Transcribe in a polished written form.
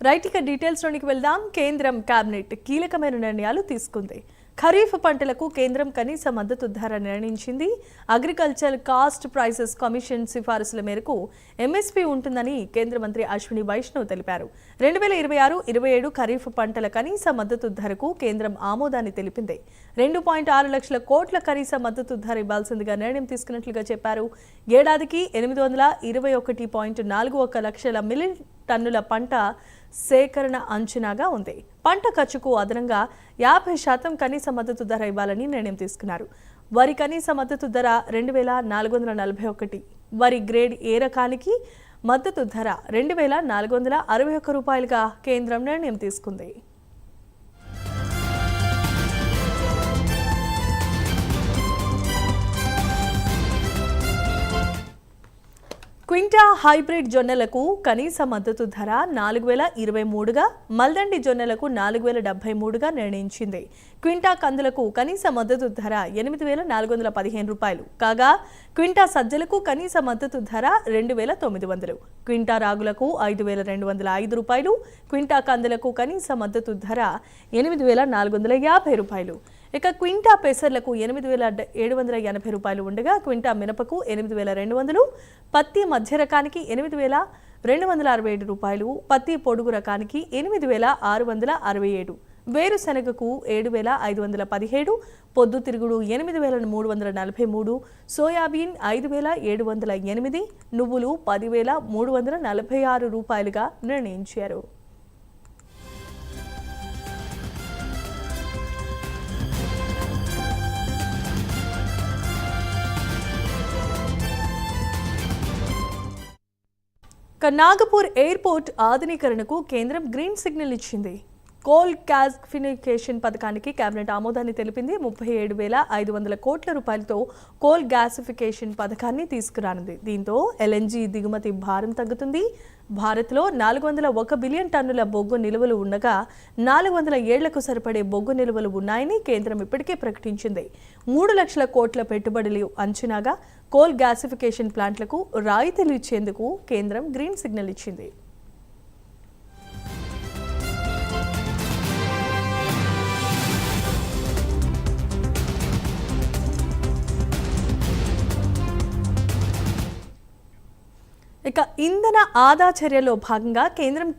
Right ఇక డీటెయిల్స్లోనికి వెళ్దాం. కేంద్రం కేబినెట్ కీలకమైన నిర్ణయాలు తీసుకుంది. ఖరీఫ్ పంటలకు కేంద్రం కనీస మద్దతు ధర నిర్ణయించింది. అగ్రికల్చర్ కాస్ట్ ప్రైసెస్ కమిషన్ సిఫారసుల మేరకు ఎంఎస్పీ ఉంటుందని కేంద్ర మంత్రి అశ్విని వైష్ణవ్ తెలిపారు. 2026-27 ఖరీఫ్ పంటల కనీస మద్దతు ధరకు కేంద్రం ఆమోదాన్ని తెలిపింది. 2.6 లక్షల కోట్ల కనీస మద్దతు ధర ఇవ్వాల్సిందిగా నిర్ణయం తీసుకున్నట్లుగా చెప్పారు. ఏడాదికి 821.41 లక్షల మిలియన్ టన్నుల పంట సేకరణ అంచనాగా ఉంది. పంట ఖర్చుకు అదనంగా 50% కనీస మద్దతు ధర ఇవ్వాలని నిర్ణయం తీసుకున్నారు. వరి కనీస మద్దతు ధర 2441, వరి గ్రేడ్ ఏ రకానికి మద్దతు ధర 2461 రూపాయలుగా కేంద్రం నిర్ణయం తీసుకుంది. క్వింటా హైబ్రిడ్ జొన్నలకు కనీస మద్దతు ధర 4023గా, మల్దండి జొన్నలకు 4073గా నిర్ణయించింది. క్వింటా కందులకు కనీస మద్దతు ధర 8415 రూపాయలు కాగా, క్వింటా సజ్జలకు కనీస మద్దతు ధర 2900, క్వింటా రాగులకు 5205 రూపాయలు, క్వింటా కందులకు కనీస మద్దతు ధర 8450 రూపాయలు. ఇక క్వింటా పెసర్లకు 8780 రూపాయలు ఉండగా, క్వింటా మినపకు 8200, పత్తి మధ్య రకానికి 8267 రూపాయలు, పత్తి పొడుగు రకానికి 8667, వేరుశనగకు 7517, పొద్దుతిరుగుడు 8343, సోయాబీన్ 5708, నువ్వులు 10346 రూపాయలుగా నిర్ణయించారు. నాగపూర్ ఎయిర్పోర్ట్ ఆధునీకరణకు కేంద్రం గ్రీన్ సిగ్నల్ ఇచ్చింది. కోల్ గ్యాసిఫికేషన్ పథకానికి కేబినెట్ ఆమోదాన్ని తెలిపింది. 37,500 కోట్ల రూపాయలతో కోల్ గ్యాసిఫికేషన్ పథకాన్ని తీసుకురానుంది. దీంతో ఎల్ఎన్జీ దిగుమతి భారం తగ్గుతుంది. భారత్లో 401 బిలియన్ టన్నుల బొగ్గు నిల్వలు ఉండగా 400 ఏళ్లకు సరిపడే బొగ్గు నిల్వలు ఉన్నాయని కేంద్రం ఇప్పటికే ప్రకటించింది. 3 లక్షల కోట్ల పెట్టుబడులు అంచనాగా కోల్ గ్యాసిఫికేషన్ ప్లాంట్లకు రాయితీలు ఇచ్చేందుకు కేంద్రం గ్రీన్ సిగ్నల్ ఇచ్చింది. ఇక ఇంధన ఆదా చర్యలో భాగంగా కేంద్రం